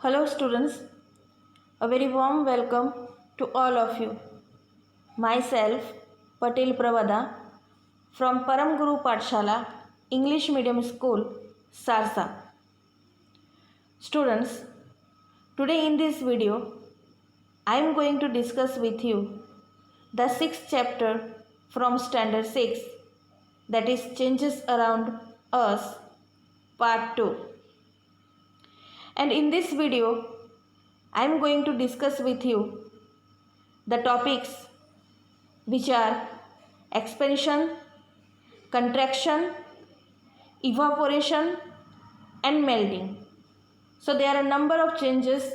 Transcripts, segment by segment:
Hello, students. A very warm welcome to all of you. Myself, Patel Pravada, from Param Guru Pathshala, English Medium School, Sarsa. Students, today in this video, I am going to discuss with you the sixth chapter from Standard 6, that is Changes Around Us, Part 2. And in this video, I am going to discuss with you the topics which are expansion, contraction, evaporation and melting. So there are a number of changes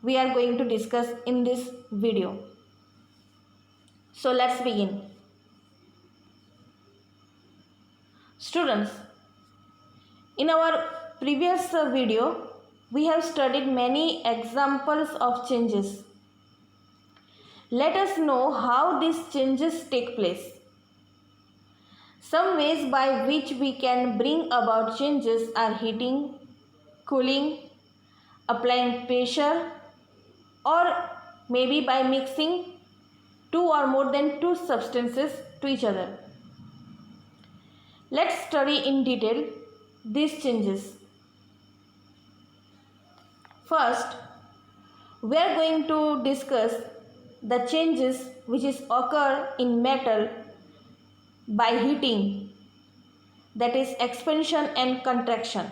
we are going to discuss in this video. So let's begin. Students, in our previous video, we have studied many examples of changes. Let us know how these changes take place. Some ways by which we can bring about changes are heating, cooling, applying pressure, or maybe by mixing two or more than two substances to each other. Let's study in detail these changes. First, we are going to discuss the changes which occur in metal by heating, that is expansion and contraction.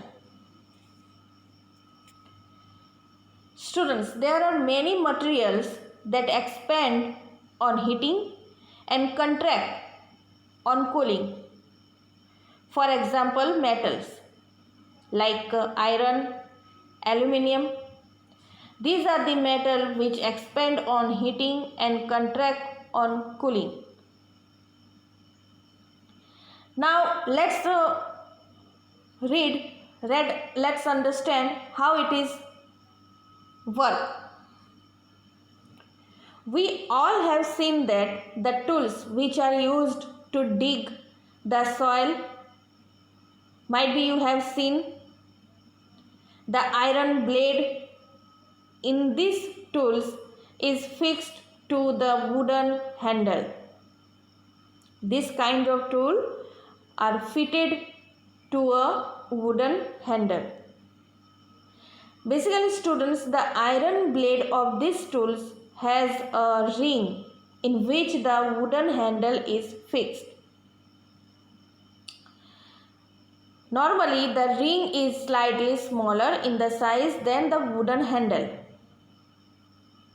Students, there are many materials that expand on heating and contract on cooling. For example, metals like iron, aluminium. These are the metals which expand on heating and contract on cooling. Now let's let's understand how it is work. We all have seen that the tools which are used to dig the soil, might be you have seen the iron blade in these tools is fixed to the wooden handle. This kind of tool are fitted to a wooden handle. Basically, students, the iron blade of these tools has a ring in which the wooden handle is fixed. Normally, the ring is slightly smaller in the size than the wooden handle.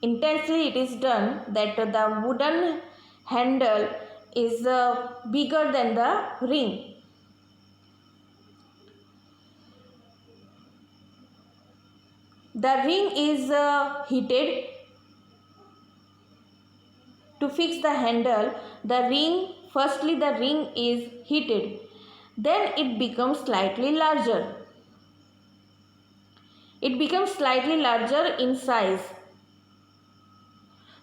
Intensely, it is done that the wooden handle is bigger than the ring. The ring is heated to fix the handle. Firstly the ring is heated, then it becomes slightly larger. It becomes slightly larger in size.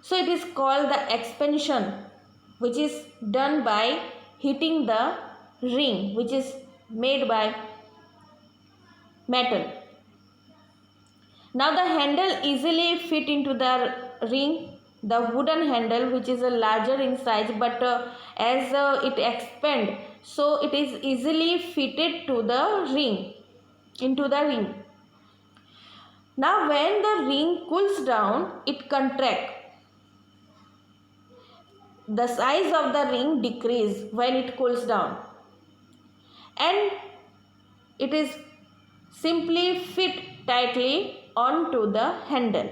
So it is called the expansion, which is done by heating the ring, which is made by metal. Now the handle easily fit into the ring. The wooden handle, which is a larger in size, but as it expands, so it is easily fitted to the ring, into the ring. Now when the ring cools down, it contracts. The size of the ring decreases when it cools down, and it is simply fit tightly onto the handle.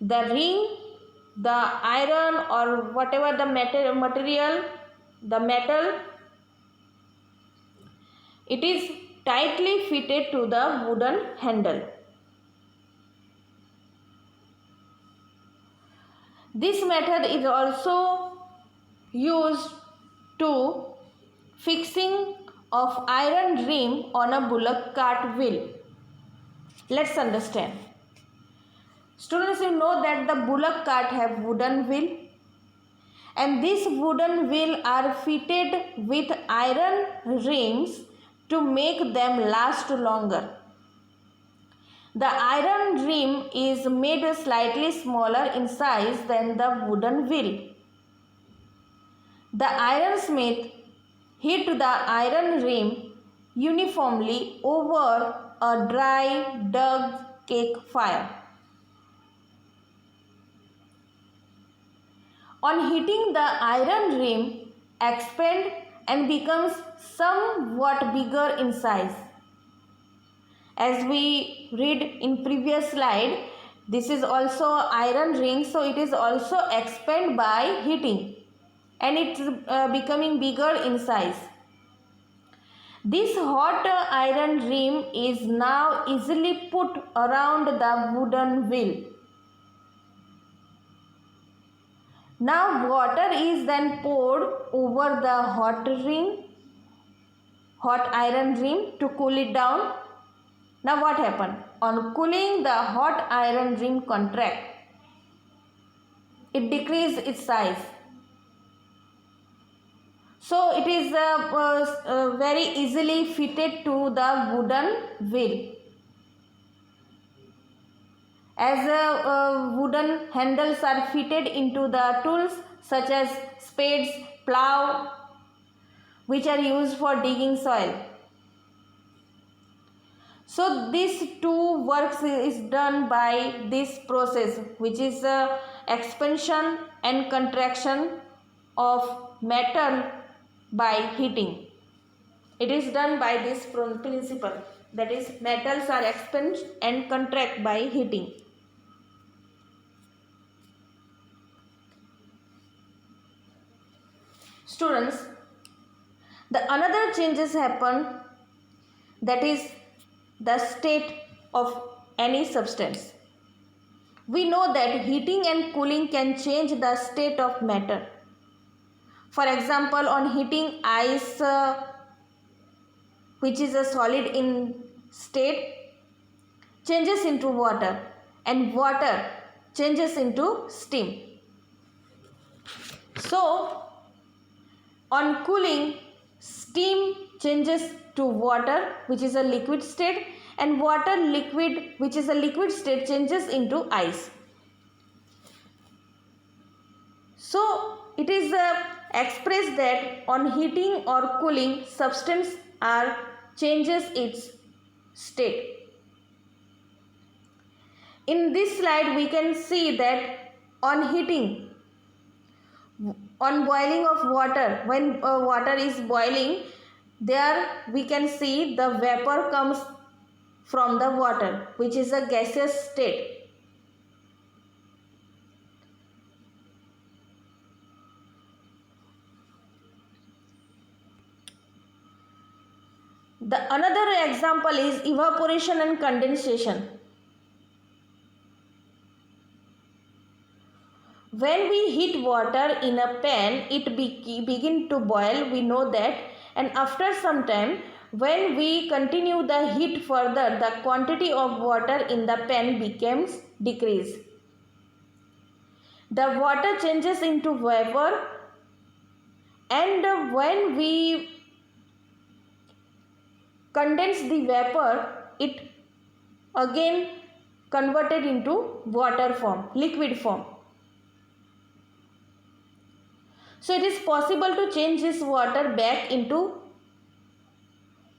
The ring, the iron or whatever the material, the metal, it is tightly fitted to the wooden handle. This method is also used to fixing of iron rim on a bullock cart wheel. Let's understand. Students, you know that the bullock cart have wooden wheel, and these wooden wheel are fitted with iron rims to make them last longer. The iron rim is made slightly smaller in size than the wooden wheel. The ironsmith hit the iron rim uniformly over a dry dug cake fire. On hitting, the iron rim expands and becomes somewhat bigger in size. As we read in previous slide, this is also iron ring, so it is also expand by heating and it's becoming bigger in size. This hot iron rim is now easily put around the wooden wheel. Now water is then poured over the hot iron rim to cool it down. Now what happened? On cooling, the hot iron rim contract. It decreased its size. So it is very easily fitted to the wooden wheel. As wooden handles are fitted into the tools such as spades, plow, which are used for digging soil. So these two works is done by this process, which is expansion and contraction of metal by heating. It is done by this principle, that is metals are expand and contract by heating. Students, the another changes happen, that is the state of any substance. We know that heating and cooling can change the state of matter. For example, on heating, ice, which is a solid in state, changes into water, and water changes into steam. So on cooling, steam changes to water, which is a liquid state, and water liquid, which is a liquid state, changes into ice. So it is expressed that on heating or cooling, substance changes its state. In this slide, we can see that on heating, on boiling of water, when water is boiling, there we can see the vapor comes from the water, which is a gaseous state. The another example is evaporation and condensation. When we heat water in a pan, it begin to boil, we know that, and after some time, when we continue the heat further, the quantity of water in the pan becomes decreased. The water changes into vapor, and when we condense the vapor, it again converted into water form, liquid form. So it is possible to change this water back into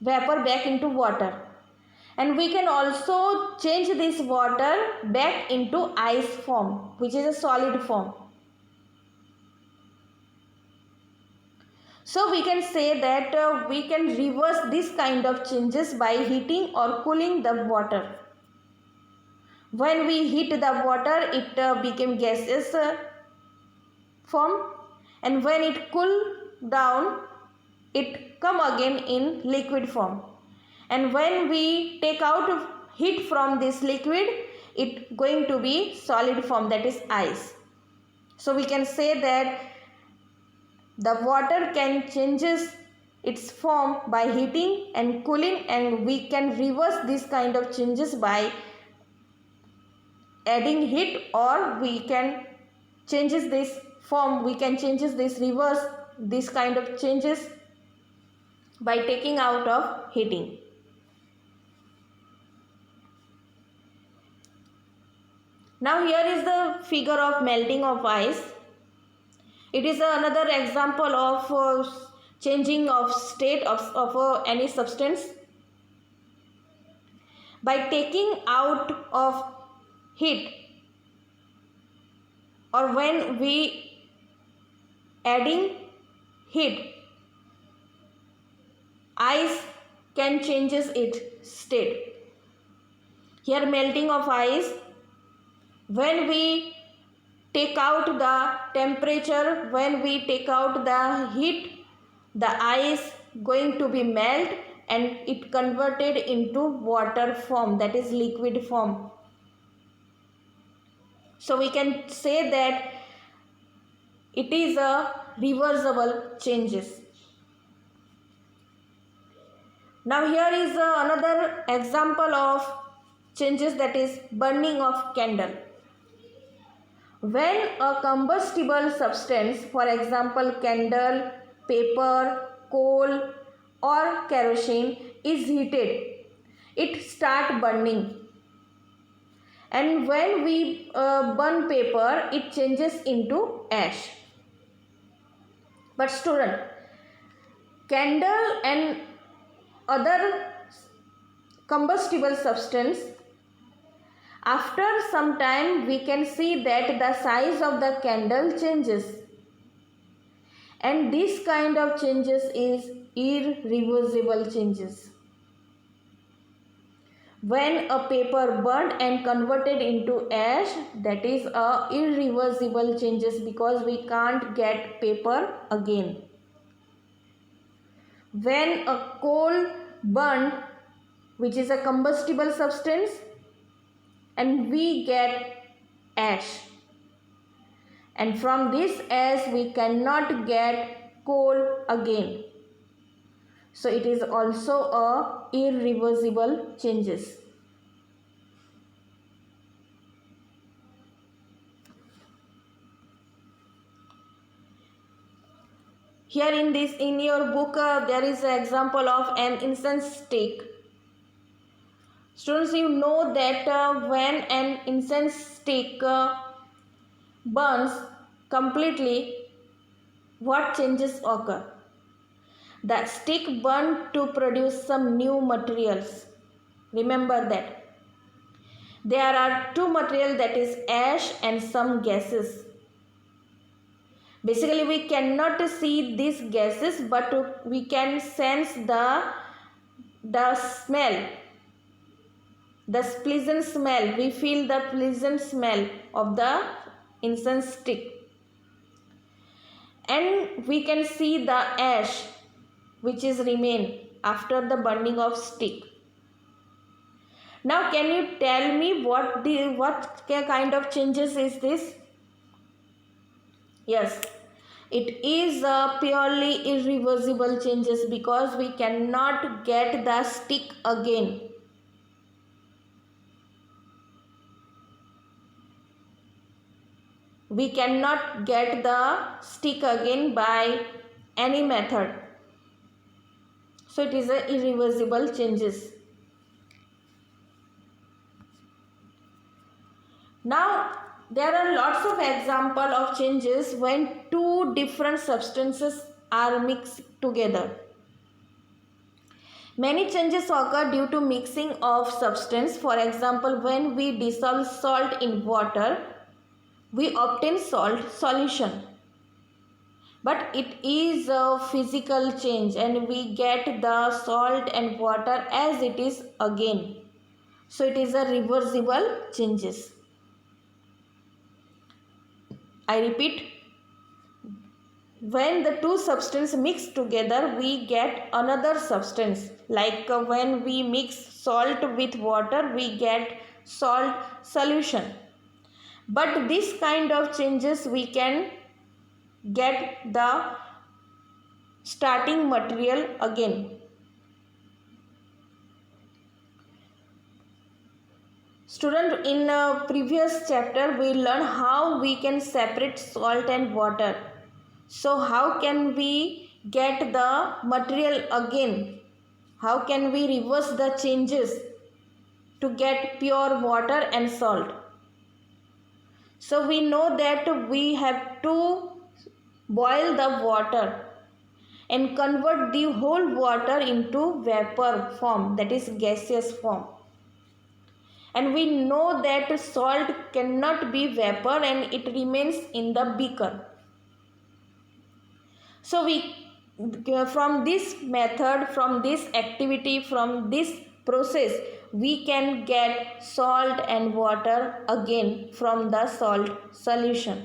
vapor, back into water, and we can also change this water back into ice form, which is a solid form. So we can say that we can reverse this kind of changes by heating or cooling the water. When we heat the water, it became gaseous form, and when it cool down, it come again in liquid form. And when we take out heat from this liquid, it going to be solid form, that is ice. So we can say that the water can changes its form by heating and cooling, and we can reverse this kind of changes by adding heat, or we can changes this form, we can changes this reverse this kind of changes by taking out of heating. Now here is the figure of melting of ice. It is another example of changing of state of any substance. By taking out of heat, or when we adding heat, ice can changes its state. Here melting of ice, when we take out the temperature, when we take out the heat, the ice going to be melt and it converted into water form, that is liquid form. So we can say that it is a reversible changes. Now here is another example of changes, that is burning of candle. When a combustible substance, for example candle, paper, coal or kerosene is heated, it start burning. And when we burn paper, it changes into ash. But student, candle and other combustible substance, after some time we can see that the size of the candle changes, and this kind of changes is irreversible changes. When a paper burned and converted into ash, that is a irreversible changes, because we can't get paper again. When a coal burned, which is a combustible substance, and we get ash, and from this ash we cannot get coal again, so it is also a irreversible changes. Here in your book there is an example of an incense stick. Students, you know that when an incense stick burns completely, what changes occur? The stick burned to produce some new materials. Remember that. There are two materials, that is ash and some gases. Basically we cannot see these gases, but we can sense the smell, the pleasant smell. We feel the pleasant smell of the incense stick, and we can see the ash which is remain after the burning of stick. Now can you tell me what kind of changes is this? Yes, it is a purely irreversible changes, because we cannot get the stick again. We cannot get the stick again by any method, so it is a irreversible changes. Now there are lots of example of changes when two different substances are mixed together. Many changes occur due to mixing of substance. For example, when we dissolve salt in water, we obtain salt solution, but it is a physical change and we get the salt and water as it is again, so it is a reversible changes. I repeat, when the two substances mix together, we get another substance. Like when we mix salt with water, we get salt solution. But this kind of changes we can get the starting material again. Student, in a previous chapter we learned how we can separate salt and water. So how can we get the material again? How can we reverse the changes to get pure water and salt? So we know that we have to boil the water and convert the whole water into vapor form, that is gaseous form. And we know that salt cannot be vapor and it remains in the beaker. So from this method, from this activity, from this process, we can get salt and water again from the salt solution.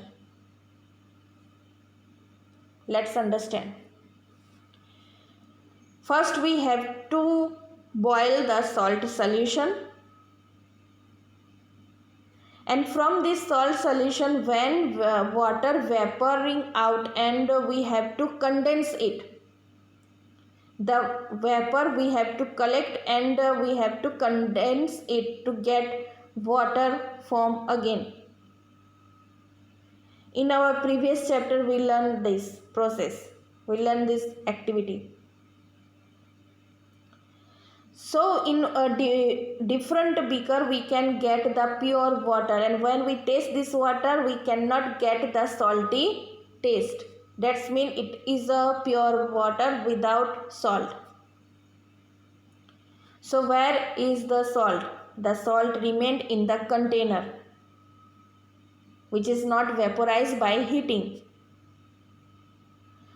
Let's understand. First we have to boil the salt solution, and from this salt solution, when water vaporing out, and we have to condense it, the vapor we have to collect and we have to condense it to get water form again. In our previous chapter we learned this process, we learned this activity. So in a different beaker we can get the pure water, and when we taste this water we cannot get the salty taste. That means it is a pure water without salt. So where is the salt? The salt remained in the container, which is not vaporized by heating.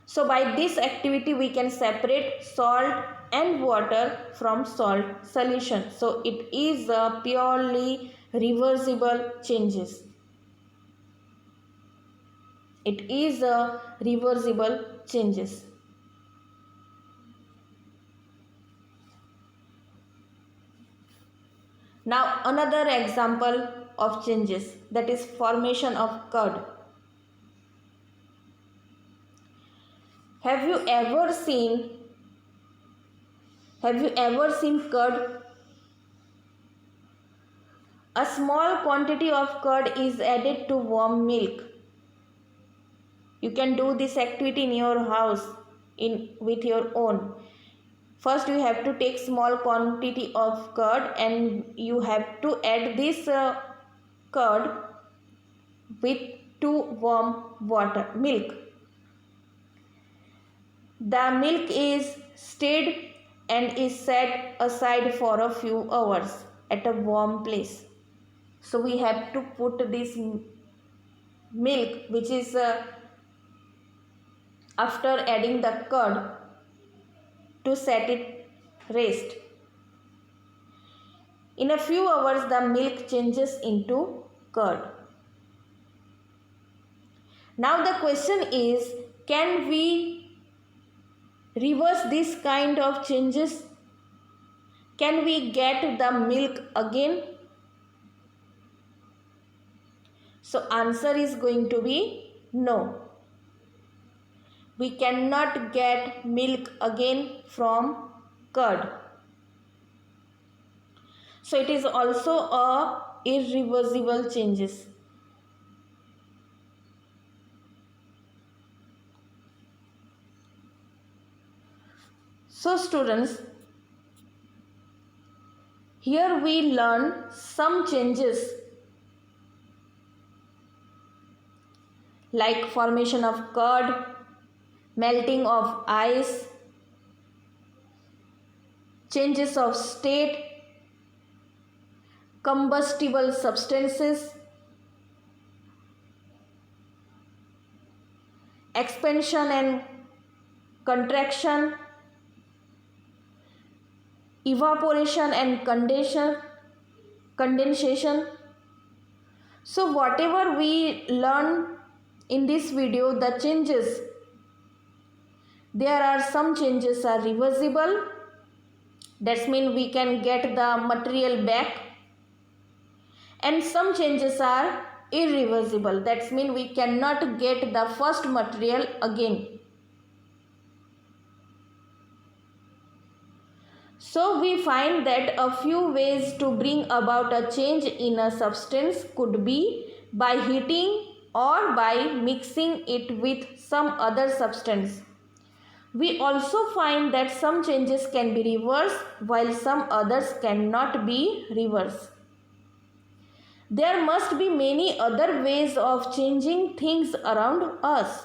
So by this activity we can separate salt and water from salt solution. So it is a purely reversible changes. It is a reversible changes. Now another example of changes, that is formation of curd. Have you ever seen curd? A small quantity of curd is added to warm milk. You can do this activity in your house with your own. First you have to take small quantity of curd and you have to add this curd with 2 warm milk. The milk is stirred and is set aside for a few hours at a warm place. So we have to put this milk, which is after adding the curd, to set it rest. In a few hours the milk changes into curd. Now the question is, can we reverse this kind of changes? Can we get the milk again? So answer is going to be no. We cannot get milk again from curd. So it is also a irreversible changes. So students, here we learn some changes like formation of curd, melting of ice, changes of state, combustible substances, expansion and contraction, evaporation and condensation. So whatever we learn in this video, the changes, there are some changes are reversible. That means we can get the material back, and some changes are irreversible. That means we cannot get the first material again. So we find that a few ways to bring about a change in a substance could be by heating or by mixing it with some other substance. We also find that some changes can be reversed while some others cannot be reversed. there must be many other ways of changing things around us.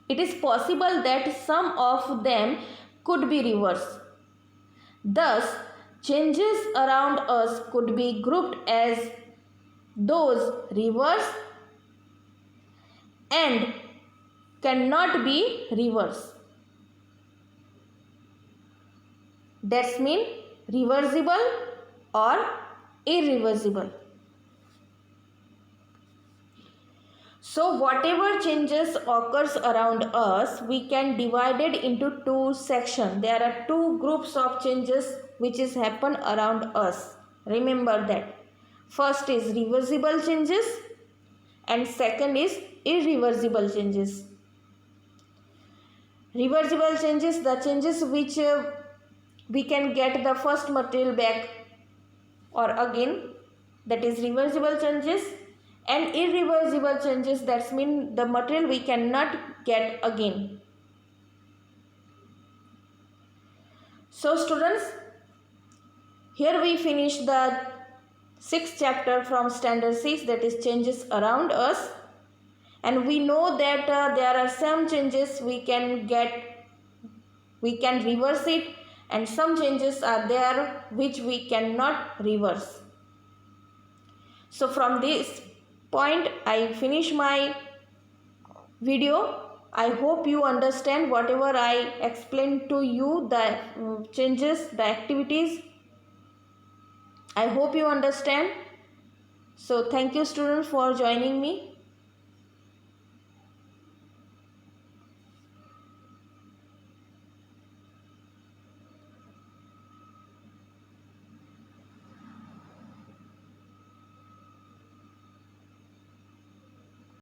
It is possible that some of them could be reversed. Thus, changes around us could be grouped as those reversed and cannot be reversed. That's mean reversible or irreversible. So whatever changes occurs around us, we can divide it into two sections. There are two groups of changes which is happen around us. Remember that. First is reversible changes and second is irreversible changes. Reversible changes, the changes which we can get the first material back or again, that is reversible changes. And irreversible changes, that means the material we cannot get again. So students, here we finish the 6th chapter from standard 6, that is changes around us. And we know that there are some changes we can get, we can reverse it, and some changes are there which we cannot reverse. So from this point I finish my video. I hope you understand whatever I explained to you, the changes, the activities. I hope you understand. So thank you students for joining me.